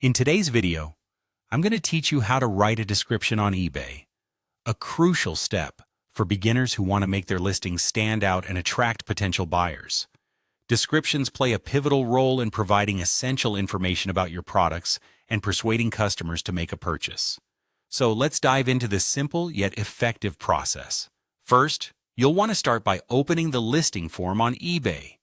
In today's video, I'm going to teach you how to write a description on eBay, a crucial step for beginners who want to make their listings stand out and attract potential buyers. Descriptions play a pivotal role in providing essential information about your products and persuading customers to make a purchase. So let's dive into this simple yet effective process. First, you'll want to start by opening the listing form on eBay.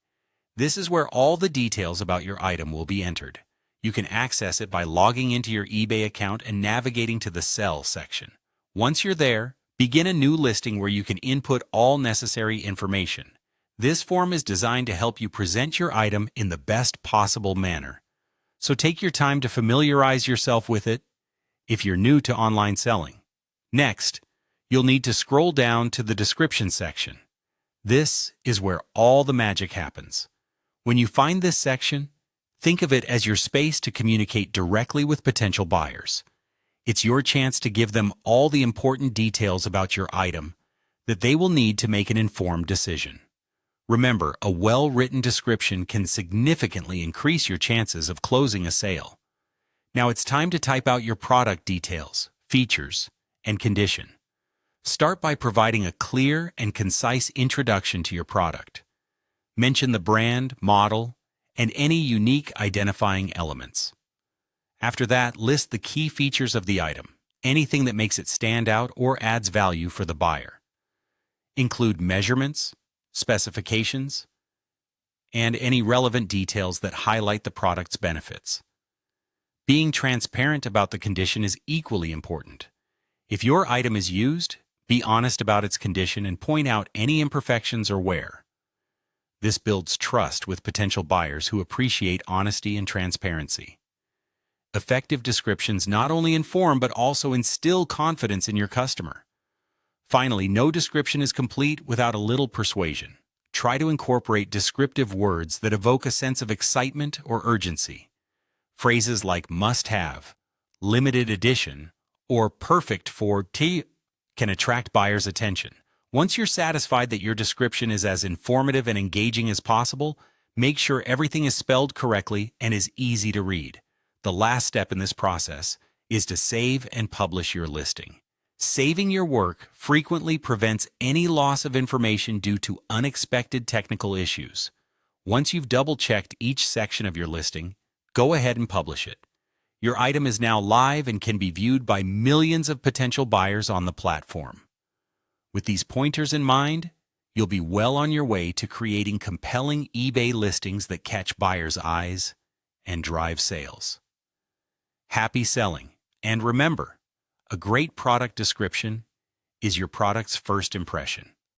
This is where all the details about your item will be entered. You can access it by logging into your eBay account and navigating to the Sell section. Once you're there, begin a new listing where you can input all necessary information. This form is designed to help you present your item in the best possible manner. So take your time to familiarize yourself with it if you're new to online selling. Next, you'll need to scroll down to the description section. This is where all the magic happens. When you find this section, think of it as your space to communicate directly with potential buyers. It's your chance to give them all the important details about your item that they will need to make an informed decision. Remember, a well-written description can significantly increase your chances of closing a sale. Now it's time to type out your product details, features, and condition. Start by providing a clear and concise introduction to your product. Mention the brand, model, and any unique identifying elements. After that, list the key features of the item, anything that makes it stand out or adds value for the buyer. Include measurements, specifications, and any relevant details that highlight the product's benefits. Being transparent about the condition is equally important. If your item is used, be honest about its condition and point out any imperfections or wear. This builds trust with potential buyers who appreciate honesty and transparency. Effective descriptions not only inform but also instill confidence in your customer. Finally, no description is complete without a little persuasion. Try to incorporate descriptive words that evoke a sense of excitement or urgency. Phrases like must-have, limited edition, or perfect for can attract buyers' attention. Once you're satisfied that your description is as informative and engaging as possible, make sure everything is spelled correctly and is easy to read. The last step in this process is to save and publish your listing. Saving your work frequently prevents any loss of information due to unexpected technical issues. Once you've double-checked each section of your listing, go ahead and publish it. Your item is now live and can be viewed by millions of potential buyers on the platform. With these pointers in mind, you'll be well on your way to creating compelling eBay listings that catch buyers' eyes and drive sales. Happy selling, and remember, a great product description is your product's first impression.